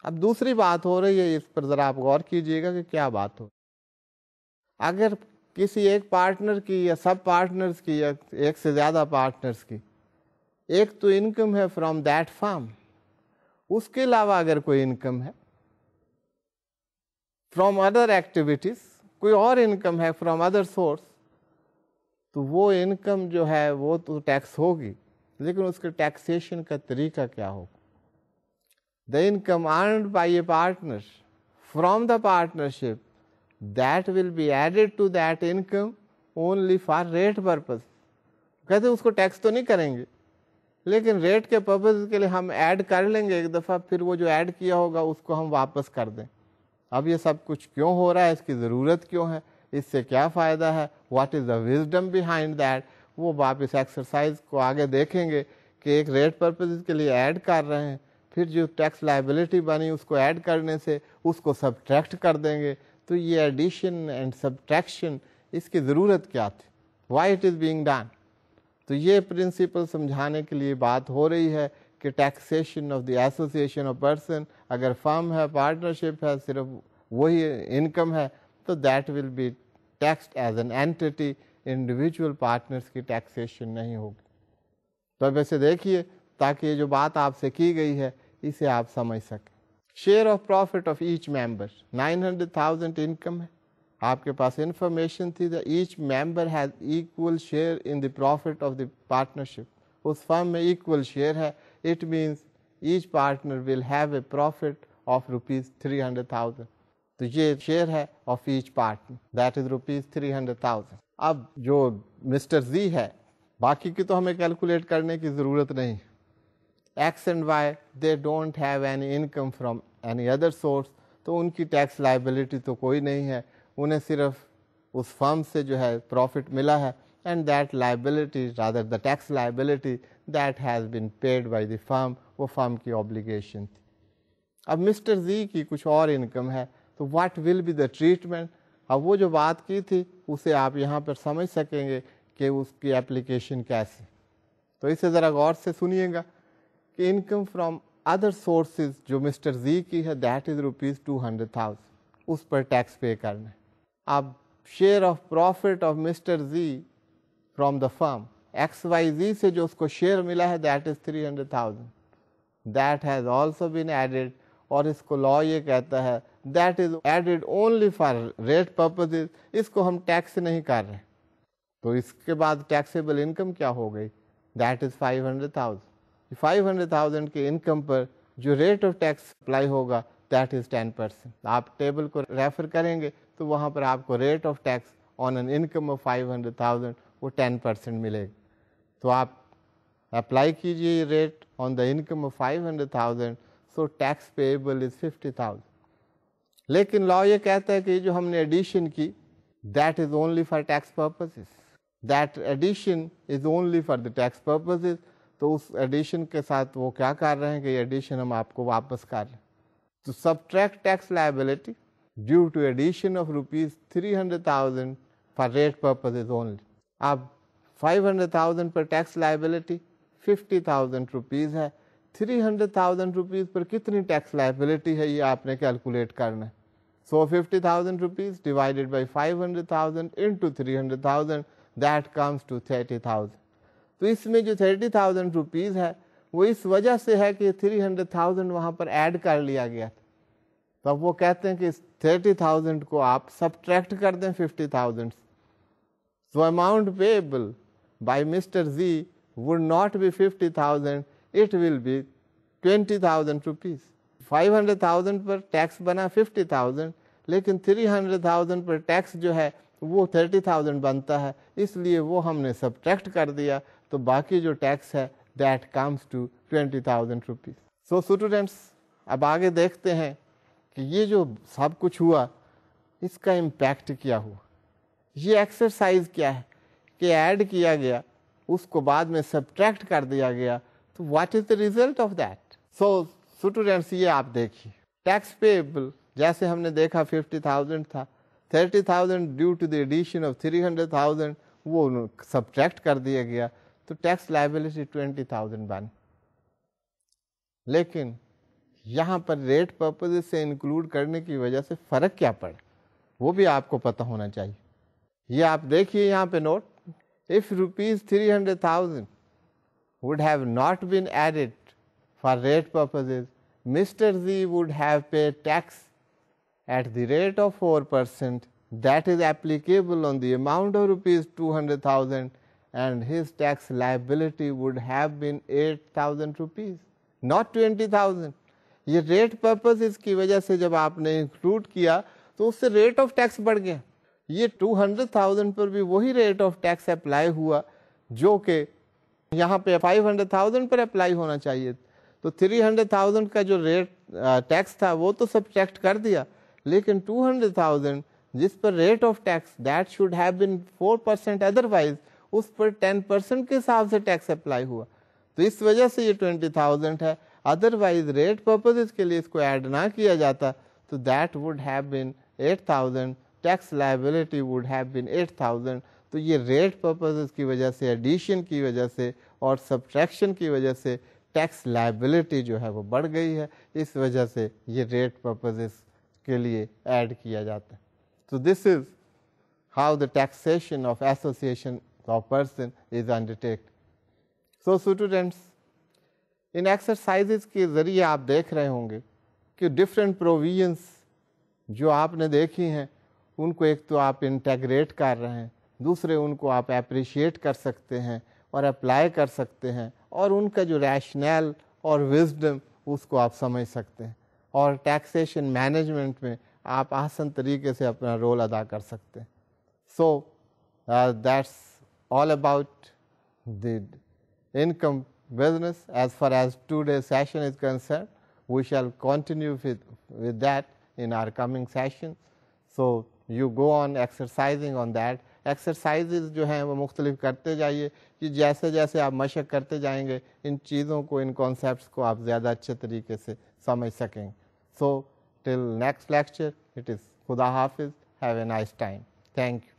اب دوسری بات ہو رہی ہے, اس پر ذرا آپ غور کیجئے گا کہ کیا بات ہو. اگر کسی ایک پارٹنر کی یا سب پارٹنرز کی یا ایک سے زیادہ پارٹنرز کی ایک تو انکم ہے فرام دیٹ فرم, اس کے علاوہ اگر کوئی انکم ہے فرام ادر ایکٹیویٹیز, کوئی اور انکم ہے فرام ادر سورس, تو وہ انکم جو ہے وہ تو ٹیکس ہوگی, لیکن اس کے ٹیکسیشن کا طریقہ کیا ہوگا؟ The income earned by a partner from the partnership, that will be added to that income only for rate purpose. کہتے اس کو ٹیکس تو نہیں کریں گے, لیکن ریٹ کے پرپز کے لیے ہم ایڈ کر لیں گے ایک دفعہ, پھر وہ جو ایڈ کیا ہوگا اس کو ہم واپس کر دیں. اب یہ سب کچھ کیوں ہو رہا ہے, اس کی ضرورت کیوں ہے, اس سے کیا فائدہ ہے, what is the wisdom behind that, وہ آپ اس ایکسرسائز کو آگے دیکھیں گے کہ ایک ریٹ پرپز کے لیے ایڈ کر رہے ہیں, پھر جو ٹیکس لائبلٹی بنی اس کو ایڈ کرنے سے اس کو سبٹریکٹ کر دیں گے. تو یہ ایڈیشن اینڈ سبٹریکشن اس کی ضرورت کیا تھی, why it is being done. تو یہ پرنسپل سمجھانے کے لیے بات ہو رہی ہے کہ taxation of the association of person, اگر فرم ہے, پارٹنرشپ ہے, صرف وہی انکم ہے, تو that will be taxed as an entity, individual partners کی ٹیکسیشن نہیں ہوگی. تو اب ایسے دیکھیے تاکہ یہ جو بات آپ سے کی گئی ہے اسے آپ سمجھ سکیں. Share of profit of each member, 900,000 income ہے, آپ کے پاس انفارمیشن تھی that each member has equal share in the profit of the partnership. اس فرم میں equal share ہے, it means each partner will have a profit of rupees 300,000. تو یہ share ہے of each partner, that is rupees 300,000. اب جو mister زی ہے, باقی کی تو ہمیں کیلکولیٹ کرنے کی ضرورت نہیں. X and Y they don't have any income from any other source, تو ان کی ٹیکس لائبلٹی تو کوئی نہیں ہے, انہیں صرف اس فرم سے جو ہے پروفٹ ملا ہے, and that liability rather the tax liability that has been paid by the firm, وہ فرم کی obligation تھی. اب مسٹر زی کی کچھ اور انکم ہے, تو what will be the treatment. اب وہ جو بات کی تھی اسے آپ یہاں پر سمجھ سکیں گے کہ اس کی اپلیکیشن کیسے. تو اسے ذرا غور سے سنیے گا کہ انکم فرام ادر سورسز جو مسٹر زی کی ہے that is ₹200,000 us per tax pay کرنا ہے. اب share of profit of Mr Z from the firm XYZ سے جو اس کو شیئر ملا ہے that is 300,000 that has also been added. اور اس کو لا یہ کہتا ہے that is added only for rate purposes, اس کو ہم ٹیکس نہیں کر رہے. تو اس کے بعد ٹیکسیبل انکم کیا ہو گئی دیٹ از 500,000. 500,000 کے انکم پر جو ریٹ آف ٹیکس اپلائی ہوگا دیٹ از 10%. آپ ٹیبل کو ریفر کریں گے تو وہاں پر آپ کو rate of tax on an income of 500,000 وہ 10% ملے گی. تو آپ اپلائی کیجیے rate on the income of 500,000 so tax payable is 50,000. لیکن لا یہ کہتا ہے کہ یہ جو ہم نے ایڈیشن کی that is only for tax purposes, that addition is only for the tax purposes. تو اس ایڈیشن کے ساتھ وہ کیا کر رہے ہیں کہ یہ ایڈیشن ہم آپ کو واپس کر رہے ہیں. تو subtract tax liability due to addition of ₹300,000 for rate purposes only. اب 500,000 پر ٹیکس لائبلٹی ₹50,000 ہے. 300,000 روپیز پر کتنی ٹیکس لائبلٹی ہے یہ آپ نے کیلکولیٹ کرنا ہے. So 50,000 rupees divided by 500,000 into 300,000 that comes to 30,000. تو اس میں جو 30,000 روپیز ہے وہ اس وجہ سے ہے کہ 300,000 وہاں پر ایڈ کر لیا گیا تھا. تو اب وہ کہتے ہیں کہ اس 30,000 کو آپ سبٹریکٹ کر دیں 50,000. So amount payable by Mr Z would not be 50,000, it will be 20,000 rupees. 500,000 per tax بنا 50,000 لیکن 300,000 پر ٹیکس جو ہے وہ 30,000 بنتا ہے, اس لیے وہ ہم نے سبٹریکٹ کر دیا. تو باقی جو ٹیکس ہے that comes to 20,000 rupees. So students اب آگے دیکھتے ہیں کہ یہ جو سب کچھ ہوا اس کا امپیکٹ کیا ہوا. یہ ایکسرسائز کیا ہے کہ ایڈ کیا گیا اس کو بعد میں سبٹریکٹ کر دیا گیا. تو what is the result of that. So students یہ آپ دیکھیے ٹیکس پیبل جیسے ہم نے دیکھا 50,000 تھا, 30,000 due to the addition of 300,000 وہ سبٹریکٹ کر دیا گیا. تو ٹیکس لائبلٹی 20,000 بن. لیکن یہاں پر ریٹ پرپز سے انکلوڈ کرنے کی وجہ سے فرق کیا پڑا وہ بھی آپ کو پتہ ہونا چاہیے. یہ آپ دیکھیے یہاں پہ note, if ₹300,000 would have not been added for rate purposes, Mr. Z would have paid tax at the rate of 4% that is applicable on the amount of ₹200,000 and his tax liability would have been 8,000 rupees, not 20,000. یہ rate purpose کی وجہ سے جب آپ نے include کیا تو اس سے ریٹ آف ٹیکس بڑھ گیا. یہ 200,000 پر بھی وہی ریٹ آف ٹیکس اپلائی ہوا جو کہ یہاں پہ 500,000 پر اپلائی ہونا چاہیے. تو 300,000 کا جو ریٹ ٹیکس تھا وہ تو سبٹریکٹ کر دیا, لیکن 200,000 جس پر rate of tax that should have been 4% otherwise اس پر 10% کے حساب سے ٹیکس اپلائی ہوا. تو اس وجہ سے یہ 20,000 ہے. ادروائز ریٹ پرپز کے لیے اس کو ایڈ نہ کیا جاتا تو that would have been 8,000, tax liability would have been 8,000. تو یہ ریٹ پرپز کی وجہ سے, ایڈیشن کی وجہ سے اور سبٹریکشن کی وجہ سے ٹیکس لائبلٹی جو ہے وہ بڑھ گئی ہے. اس وجہ سے یہ ریٹ پرپز کے لیے ایڈ کیا جاتا ہے. تو this is how the taxation of association of person is undertaken. So students in exercises کے ذریعے آپ دیکھ رہے ہوں گے کہ ڈفرینٹ پروویژنس جو آپ نے دیکھی ہیں ان کو ایک تو آپ انٹیگریٹ کر رہے ہیں, دوسرے ان کو آپ اپریشیٹ کر سکتے ہیں اور اپلائی کر سکتے ہیں, اور ان کا جو ریشنل اور وزڈم اس کو آپ سمجھ سکتے ہیں, اور ٹیکسیشن مینجمنٹ میں آپ آسان طریقے سے اپنا رول ادا کر سکتے ہیں. So that's all about the income business as far as today's session is concerned. We shall continue with that in our coming session. So you go on exercising on that. Exercises جو ہیں وہ مختلف کرتے جائیے کہ جیسے جیسے آپ مشق کرتے جائیں گے ان چیزوں کو, ان concepts کو آپ زیادہ اچھے طریقے سے سمجھ سکیں. So till next lecture, it is خدا حافظ. Have a nice time. Thank you.